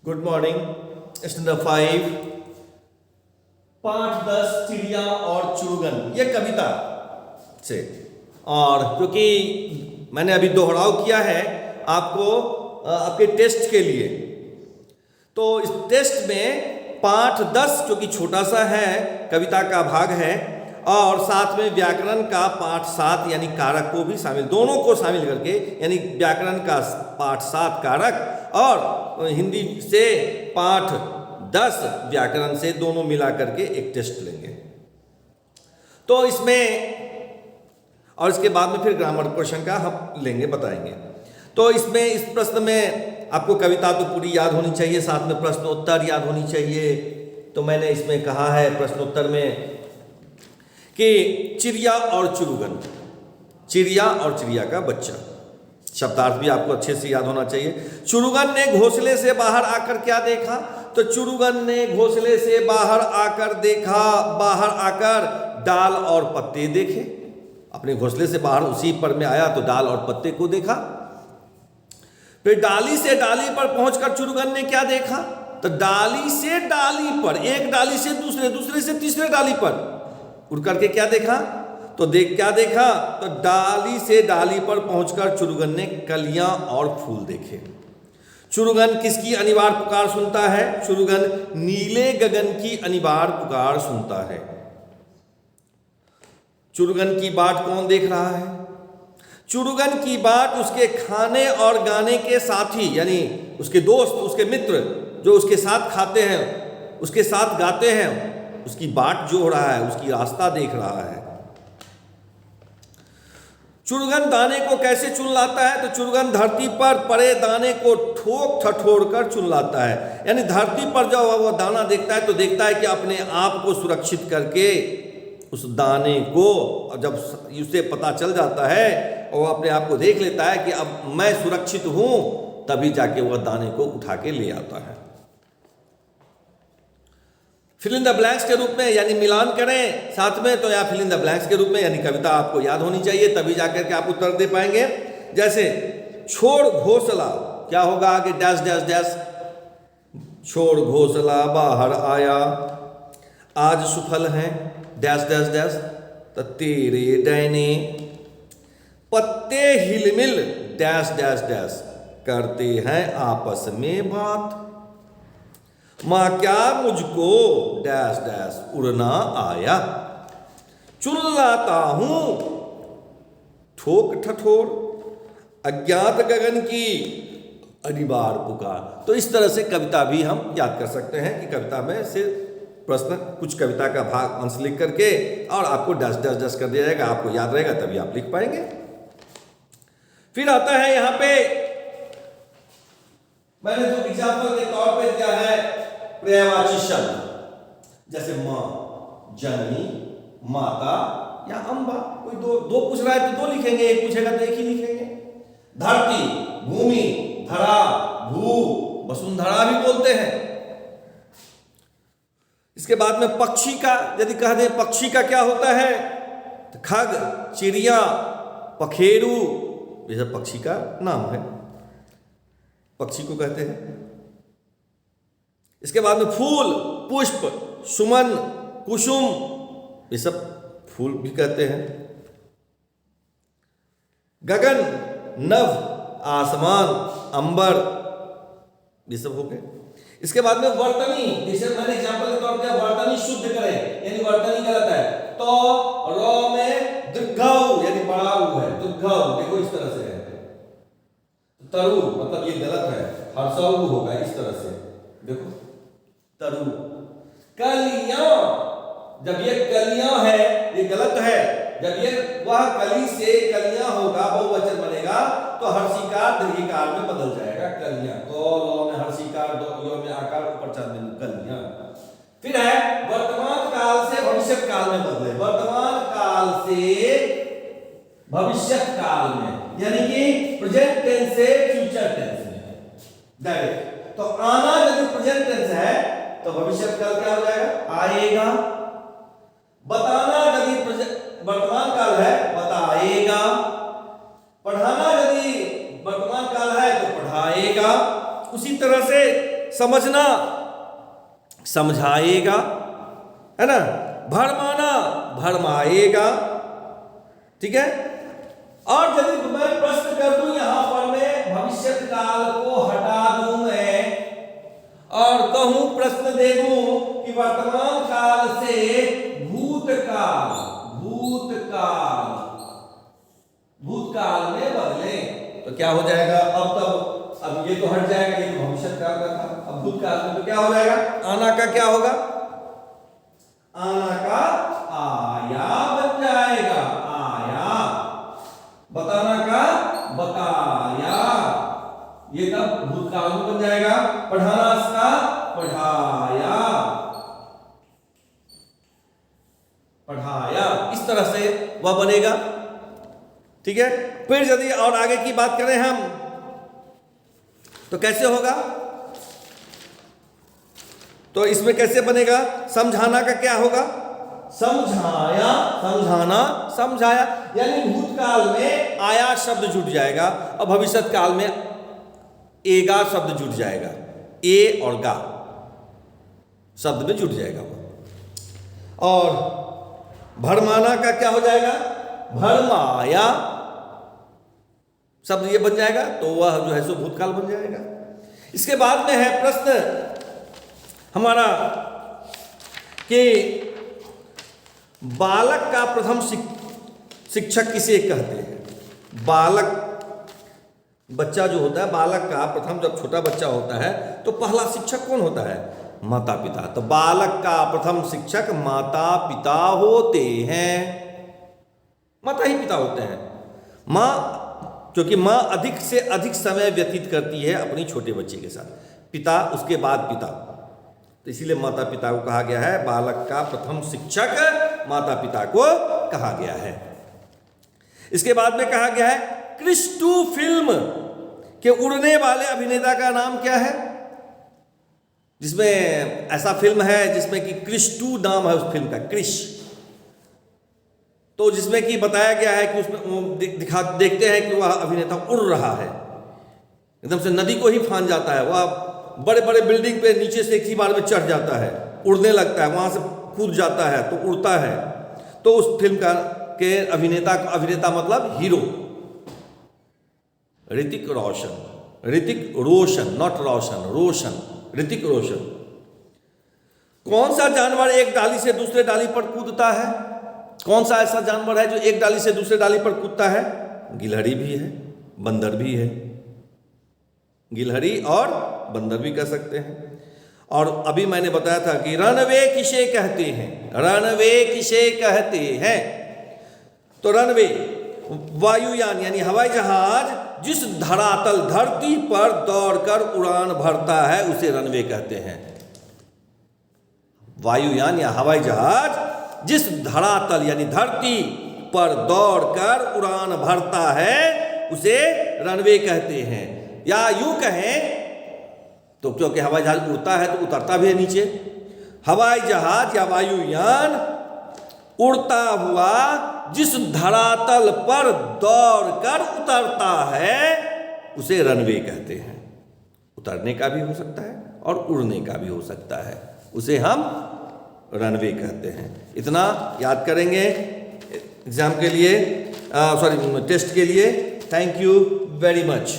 Good morning. Standard 5 पाठ 10 चिड़िया और चुड़गन, ये कविता से। और क्योंकि मैंने अभी दोहराव किया है आपको आपके टेस्ट के लिए, तो इस टेस्ट में पाठ 10 जो कि छोटा सा है, कविता का भाग है, और साथ में व्याकरण का पाठ 7 यानी कारक को भी शामिल, दोनों को शामिल करके, यानी व्याकरण का पाठ 7 कारक और हिंदी से पाठ 10 व्याकरण से, दोनों मिला करके एक टेस्ट लेंगे। तो इसमें और इसके बाद में फिर ग्रामर क्वेश्चन का हम लेंगे, बताएंगे। तो इसमें इस प्रश्न में आपको कविता तो पूरी याद होनी चाहिए, साथ में प्रश्नोत्तर याद होनी चाहिए। तो मैंने इसमें कहा है प्रश्नोत्तर में कि चिड़िया और चुड़गन, चिड़िया और चिड़िया का बच्चा, शब्दार्थ भी आपको अच्छे से याद होना चाहिए। चुड़गन ने घोंसले से बाहर आकर क्या देखा? तो चुड़गन ने घोंसले से बाहर आकर देखा, बाहर आकर डाल और पत्ते देखे। अपने घोंसले से बाहर उसी पर में आया तो डाल और पत्ते को देखा। फिर डाली से डाली पर पहुंचकर चुड़गन ने क्या देखा? तो डाली से डाली पर, एक डाली से दूसरे, दूसरे से तीसरे डाली पर उड़ करके क्या देखा? तो क्या देखा? तो डाली से डाली पर पहुंचकर चुड़गन ने कलियां और फूल देखे। चुड़गन किसकी अनिवार्य पुकार सुनता है? चुड़गन नीले गगन की अनिवार्य पुकार सुनता है। चुड़गन की बाट कौन देख रहा है? चुड़गन की बाट उसके खाने और गाने के साथी, यानी उसके दोस्त, उसके मित्र जो उसके साथ खाते हैं, उसके साथ गाते हैं, उसकी बाट जो हो रहा है, उसकी रास्ता देख रहा है। चुड़गन दाने को कैसे चुन लाता है? तो चुड़गन धरती पर पड़े दाने को ठोक ठठोर कर चुन लाता है। यानी धरती पर जब वह दाना देखता है तो देखता है कि अपने आप को सुरक्षित करके उस दाने को, जब उसे पता चल जाता है और वह अपने आप को देख लेता है कि अब मैं सुरक्षित हूं, तभी जाके वह दाने को उठा के ले आता है। फिल इन द ब्लैंक्स के रूप में, यानी मिलान करें साथ में, तो या फिल इन द ब्लैंक्स के रूप में, यानी कविता आपको याद होनी चाहिए, तभी जाकर के आप उत्तर दे पाएंगे। जैसे छोड़ घोंसला, क्या होगा आगे? Dash dash dash. छोड़ घोंसला बाहर आया, आज सुफल है डैश डैश डैश। तो तेरे डैने पत्ते हिलमिल डैश डैश डैश करते हैं आपस में बात। मां क्या मुझको डैश डैश उड़ना आया, चुन लाता हूं ठोक ठठोर अज्ञात गगन की अनिवार्य पुकार। तो इस तरह से कविता भी हम याद कर सकते हैं कि कविता में से प्रश्न, कुछ कविता का भाग अंश लिख करके और आपको डैश डैश डैश कर दिया जाएगा, आपको याद रहेगा, तभी आप लिख पाएंगे। फिर आता है यहां पे, मैंने जो एग्जाम्पल के तौर पे दिया है पर्यायवाची शब्द, जैसे मां, जननी, माता या अम्बा। कोई दो पूछ रहा है तो दो लिखेंगे, एक पूछेगा तो एक ही लिखेंगे। धरती, भूमि, धरा, भू, वसुंधरा भी बोलते हैं। इसके बाद में पक्षी का यदि कह दें, पक्षी का क्या होता है? तो खग, चिड़िया, पखेरु, ये सब पक्षी का नाम है, पक्षी को कहते हैं। इसके बाद में फूल, पुष्प, सुमन, कुसुम, ये सब फूल भी कहते हैं। गगन, नभ, आसमान, अंबर, ये सब हो गए। इसके बाद में वर्तनी, जैसे मैंने एग्जांपल के तौर पे वर्तनी शुद्ध करें, यानी वर्तनी गलत है तो र में दीर्घऊ, यानी बड़ा ऊ है, दीर्घऊ, देखो इस तरह से है। तरु मतलब ये गलत है, हर्षऊ होगा इस तरह से, देखो तरु। कलियां, जब ये कलियां है ये गलत है, जब ये वह कली से कलियां होगा, बहुवचन बनेगा तो हर्षिकार दीर्घिकार में बदल जाएगा, कलियां। तो लो में हर्षिकार, दो यो में आकार, ऊपर चांद में कलियां। फिर है वर्तमान काल से भविष्य काल में बदले, वर्तमान काल से भविष्य काल में, यानी कि प्रेजेंट टेंस से फ्यूचर टेंस में डायरेक्ट। तो आना यदि प्रेजेंट टेंस है तो भविष्य काल क्या हो जाएगा? आएगा। बताना यदि वर्तमान काल है, बताएगा। पढ़ाना यदि वर्तमान काल है तो पढ़ाएगा। उसी तरह से समझना, समझाएगा, है ना। भरमाना, भरमाएगा, ठीक है। और यदि मैं प्रश्न कर दूं यहां पर मैं भविष्य काल को हटा दूं मैं और कहूं, प्रश्न दे दूं कि वर्तमान काल से भूतकाल, भूतकाल, भूतकाल में बदले, तो क्या हो जाएगा। अब ये तो हट जाएगा, ये तो भविष्य काल का था। अब भूतकाल में तो क्या हो जाएगा, आना का क्या होगा, आना का आया बन जाएगा, आया। बताना का बताया, ये तब भूतकाल में बन जाएगा। पढ़ाना का पढ़ाया, पढ़ाया, इस तरह से वह बनेगा, ठीक है। फिर यदि और आगे की बात करें हम तो कैसे होगा, तो इसमें कैसे बनेगा, समझाना का क्या होगा, समझाया, समझाना, समझाया, यानी भूतकाल में आया शब्द जुट जाएगा और भविष्य काल में एगा शब्द जुट जाएगा, ए और गा शब्द में जुट जाएगा वो। और भरमाना का क्या हो जाएगा, भरमाया शब्द ये बन जाएगा, तो वह जो है सो भूतकाल बन जाएगा। इसके बाद में है प्रश्न हमारा कि बालक का प्रथम शिक्षक किसे कहते हैं। बालक, बच्चा जो होता है, बालक का प्रथम, जब छोटा बच्चा होता है तो पहला शिक्षक कौन होता है, माता पिता। तो बालक का प्रथम शिक्षक माता पिता होते हैं, माता ही पिता होते हैं। माँ, क्योंकि माँ अधिक से अधिक समय व्यतीत करती है अपनी छोटे बच्चे के साथ, पिता उसके बाद पिता, तो इसीलिए माता पिता को कहा गया है, बालक का प्रथम शिक्षक माता पिता को कहा गया है। इसके बाद में कहा गया है क्रिश 2 फिल्म के उड़ने वाले अभिनेता का नाम क्या है, जिसमें ऐसा फिल्म है जिसमें कि क्रिश 2 नाम है उस फिल्म का, क्रिश। तो जिसमें कि बताया गया है कि उसमें देखते हैं कि वह अभिनेता उड़ रहा है, एकदम से नदी को ही फान जाता है, वह बड़े बड़े बिल्डिंग पे नीचे से एक ही बार में चढ़ जाता है, उड़ने लगता है, वहां से कूद जाता है तो उड़ता है। तो उस फिल्म का के अभिनेता मतलब हीरो ऋतिक रोशन, ऋतिक रोशन, नॉट रोशन, रोशन, ऋतिक रोशन। कौन सा जानवर एक डाली से दूसरे डाली पर कूदता है, कौन सा ऐसा जानवर है जो एक डाली से दूसरे डाली पर कूदता है, गिलहरी भी है, बंदर भी है, गिलहरी और बंदर भी कह सकते हैं। और अभी मैंने बताया था कि रनवे किसे कहते हैं, रनवे किसे कहते हैं, तो रनवे वायुयान यानी हवाई जहाज जिस धरातल धरती पर दौड़कर उड़ान भरता है उसे रनवे कहते हैं। वायुयान या हवाई जहाज जिस धरातल यानी धरती पर दौड़कर उड़ान भरता है उसे रनवे कहते हैं। या यूं कहें तो क्योंकि हवाई जहाज उड़ता है तो उतरता भी है नीचे, हवाई जहाज या वायुयान उड़ता हुआ जिस धरातल पर दौड़कर उतरता है उसे रनवे कहते हैं। उतरने का भी हो सकता है और उड़ने का भी हो सकता है, उसे हम रनवे कहते हैं। इतना याद करेंगे एग्जाम के लिए, टेस्ट के लिए। Thank you very much.